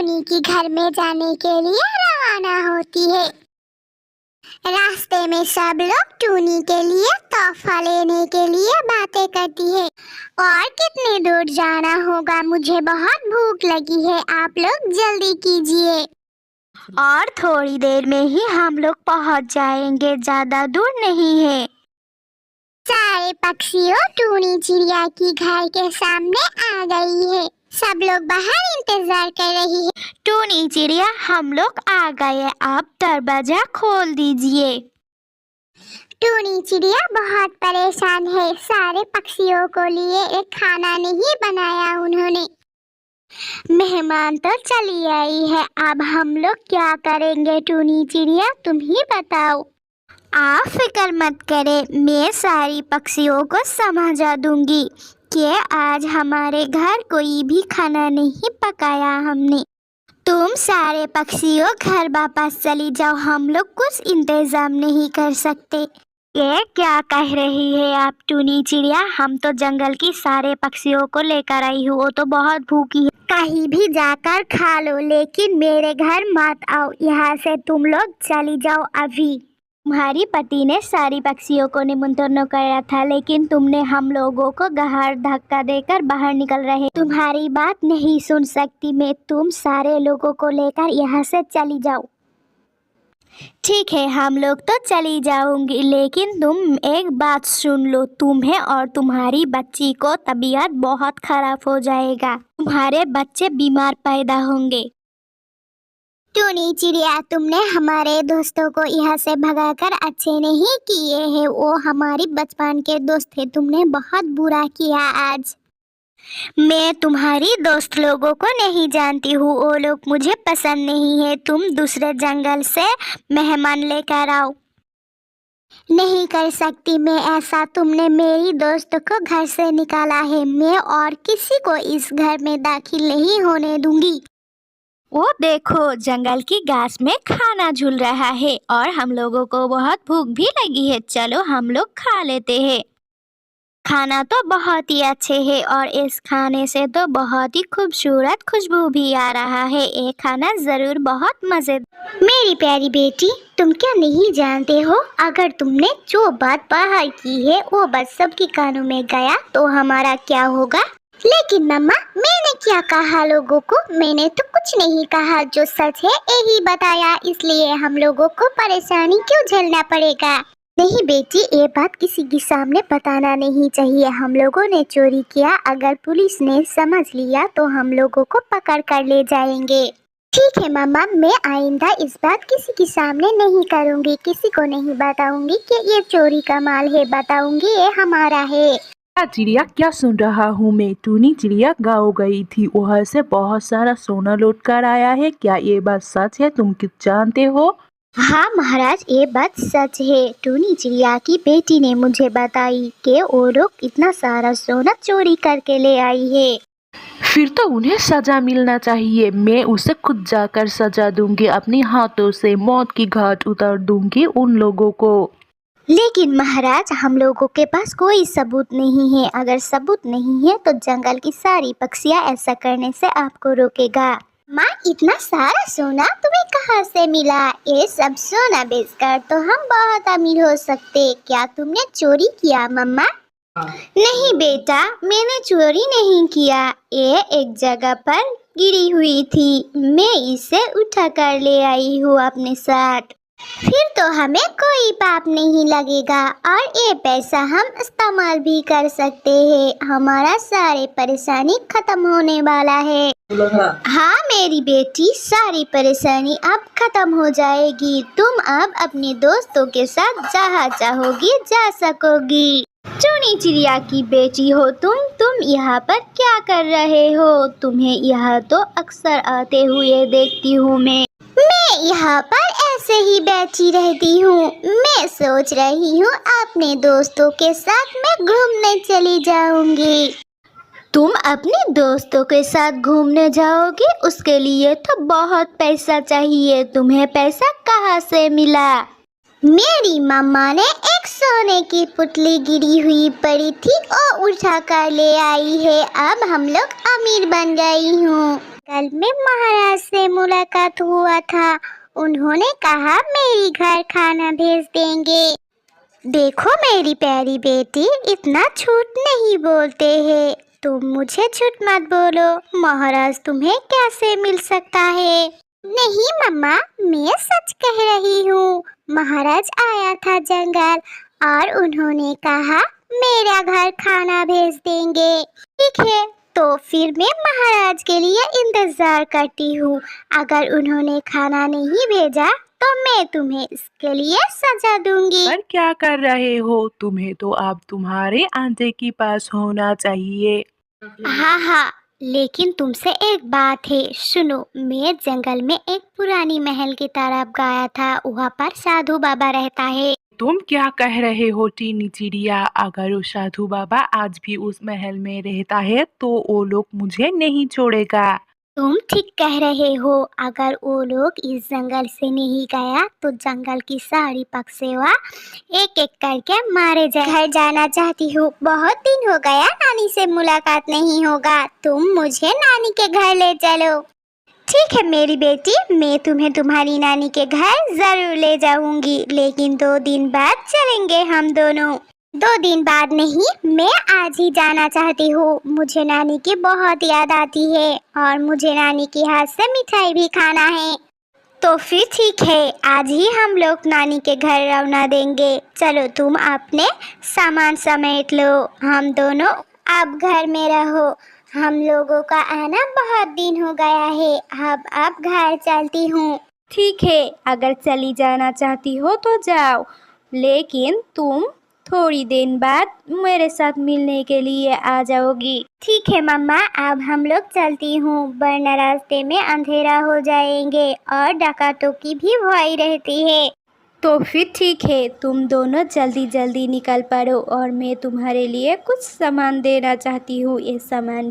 टूनी के घर में जाने के लिए रवाना होती है। रास्ते में सब लोग टूनी के लिए तोहफा लेने के लिए बातें करती है। और कितनी दूर जाना होगा, मुझे बहुत भूख लगी है, आप लोग जल्दी कीजिए। और थोड़ी देर में ही हम लोग पहुंच जाएंगे, ज्यादा दूर नहीं है। सारे पक्षियों टूनी चिड़िया की घर के सामने आ गई है। सब लोग बाहर इंतजार कर रही है। टूनी चिड़िया, हम लोग आ गए, आप दरवाजा खोल दीजिए। टूनी चिड़िया बहुत परेशान है। सारे पक्षियों को लिए एक खाना नहीं बनाया उन्होंने। मेहमान तो चली आई है, अब हम लोग क्या करेंगे टूनी चिड़िया, तुम ही बताओ। आप फिक्र मत करें, मैं सारी पक्षियों को समझा दूंगी कि आज हमारे घर कोई भी खाना नहीं पकाया हमने। तुम सारे पक्षियों घर वापस चली जाओ, हम लोग कुछ इंतजाम नहीं कर सकते। ये क्या कह रही है आप टूनी चिड़िया, हम तो जंगल की सारे पक्षियों को लेकर आई हूँ, वो तो बहुत भूखी है, कहीं भी जाकर खा लो, लेकिन मेरे घर मत आओ, यहाँ से तुम लोग चली जाओ अभी। तुम्हारी पति ने सारी पक्षियों को निमंत्रण कराया था, लेकिन तुमने हम लोगों को बाहर धक्का देकर बाहर निकल रहे। तुम्हारी बात नहीं सुन सकती मैं, तुम सारे लोगों को लेकर यहाँ से चली जाओ। ठीक है, हम लोग तो चली जाऊंगी, लेकिन तुम एक बात सुन लो, तुम्हें और तुम्हारी बच्ची को तबीयत बहुत खराब हो जाएगा, तुम्हारे बच्चे बीमार पैदा होंगे। टूनी चिड़िया, तुमने हमारे दोस्तों को यहाँ से भगाकर अच्छे नहीं किए हैं, वो हमारी बचपन के दोस्त थे, तुमने बहुत बुरा किया आज। मैं तुम्हारी दोस्त लोगों को नहीं जानती हूँ, वो लोग मुझे पसंद नहीं है, तुम दूसरे जंगल से मेहमान लेकर आओ। नहीं कर सकती मैं ऐसा, तुमने मेरी दोस्त को घर से निकाला है, मैं और किसी को इस घर में दाखिल नहीं होने दूंगी। वो देखो, जंगल की घास में खाना झूल रहा है और हम लोगों को बहुत भूख भी लगी है, चलो हम लोग खा लेते हैं। खाना तो बहुत ही अच्छे है और इस खाने से तो बहुत ही खूबसूरत खुशबू भी आ रहा है, ये खाना जरूर बहुत मजेदार। मेरी प्यारी बेटी, तुम क्या नहीं जानते हो, अगर तुमने जो बात बाहर की है वो बात सबके कानों में गया तो हमारा क्या होगा। लेकिन मम्मा, मैंने क्या कहा लोगों को, मैंने तो कुछ नहीं कहा, जो सच है यही बताया, इसलिए हम लोगों को परेशानी क्यों झेलना पड़ेगा। नहीं बेटी, ये बात किसी के सामने बताना नहीं चाहिए, हम लोगों ने चोरी किया, अगर पुलिस ने समझ लिया तो हम लोगों को पकड़ कर ले जाएंगे। ठीक है मम्मा, मैं आइंदा इस बात किसी के सामने नहीं करूँगी, किसी को नहीं बताऊंगी कि ये चोरी का माल है, बताऊंगी ये हमारा है। चिड़िया, क्या सुन रहा हूँ मैं, टूनी चिड़िया गाँव गई थी, वहाँ से बहुत सारा सोना लौट कर आया है, क्या ये बात सच है, तुम कुछ जानते हो? हाँ महाराज, ये बात सच है, टूनी चिड़िया की बेटी ने मुझे बताई कि वो लोग इतना सारा सोना चोरी करके ले आई है। फिर तो उन्हें सजा मिलना चाहिए, मैं उसे खुद जाकर सजा दूंगी, अपने हाथों से मौत की घाट उतार दूंगी उन लोगों को। लेकिन महाराज, हम लोगों के पास कोई सबूत नहीं है, अगर सबूत नहीं है तो जंगल की सारी पक्षियाँ ऐसा करने से आपको रोकेगा। माँ, इतना सारा सोना तुम्हें कहाँ से मिला? ये सब सोना बेचकर तो हम बहुत अमीर हो सकते, क्या तुमने चोरी किया मम्मा? नहीं बेटा, मैंने चोरी नहीं किया, ये एक जगह पर गिरी हुई थी, मैं इसे उठा कर ले आई हूँ अपने साथ। फिर तो हमें कोई पाप नहीं लगेगा और ये पैसा हम इस्तेमाल भी कर सकते हैं, हमारा सारे परेशानी खत्म होने वाला है। हाँ मेरी बेटी, सारी परेशानी अब खत्म हो जाएगी, तुम अब अपने दोस्तों के साथ जहाँ चाहोगी जा सकोगी। टूनी चिड़िया की बेटी हो तुम यहाँ पर क्या कर रहे हो? तुम्हें यहाँ तो अक्सर आते हुए देखती हूँ मैं यहाँ पर ऐसे ही बैठी रहती हूँ, मैं सोच रही हूँ अपने दोस्तों के साथ मैं घूमने चली जाऊंगी। तुम अपने दोस्तों के साथ घूमने जाओगी? उसके लिए तो बहुत पैसा चाहिए, तुम्हें पैसा कहाँ से मिला? मेरी मम्मा ने एक सोने की पुतली गिरी हुई पड़ी थी और उठा कर ले आई है, अब हम लोग अमीर बन गई हूँ। कल में महाराज से मुलाकात हुआ था, उन्होंने कहा मेरी घर खाना भेज देंगे। देखो मेरी प्यारी बेटी, इतना झूठ नहीं बोलते हैं, तुम मुझे झूठ मत बोलो। महाराज तुम्हें कैसे मिल सकता है? नहीं मम्मा, मैं सच कह रही हूँ। महाराज आया था जंगल और उन्होंने कहा मेरा घर खाना भेज देंगे। ठीक है, तो फिर मैं महाराज के लिए इंतजार करती हूँ। अगर उन्होंने खाना नहीं भेजा तो मैं तुम्हें इसके लिए सजा दूंगी। पर क्या कर रहे हो? तुम्हें तो अब तुम्हारे आंटे के पास होना चाहिए। हाँ, लेकिन तुमसे एक बात है, सुनो। मैं जंगल में एक पुरानी महल की तरफ गया था, वहाँ पर साधु बाबा रहता है। तुम क्या कह रहे हो टीनी चिड़िया? अगर वो साधु बाबा आज भी उस महल में रहता है तो वो लोग मुझे नहीं छोड़ेगा। तुम ठीक कह रहे हो, अगर वो लोग इस जंगल से नहीं गया तो जंगल की सारी पक्षियाँ एक एक करके मारे जाए। घर जाना चाहती हूँ, बहुत दिन हो गया नानी से मुलाकात नहीं होगा, तुम मुझे नानी के घर ले चलो। ठीक है मेरी बेटी, मैं तुम्हें तुम्हारी नानी के घर जरूर ले जाऊंगी, लेकिन 2 दिन बाद चलेंगे हम दोनों। 2 दिन बाद नहीं, मैं आज ही जाना चाहती हूँ। मुझे नानी की बहुत याद आती है और मुझे नानी के हाथ से मिठाई भी खाना है। तो फिर ठीक है, आज ही हम लोग नानी के घर रवाना देंगे। चलो तुम अपने सामान समेट लो, हम दोनों अब घर में रहो। हम लोगों का आना बहुत दिन हो गया है, अब घर चलती हूँ। ठीक है, अगर चली जाना चाहती हो तो जाओ, लेकिन तुम थोड़ी देर बाद मेरे साथ मिलने के लिए आ जाओगी। ठीक है मम्मा, अब हम लोग चलती हूँ, वरना रास्ते में अंधेरा हो जाएंगे और डाकातों की भी भय रहती है। तो फिर ठीक है, तुम दोनों जल्दी जल्दी निकल पड़ो और मैं तुम्हारे लिए कुछ सामान देना चाहती हूँ। ये सामान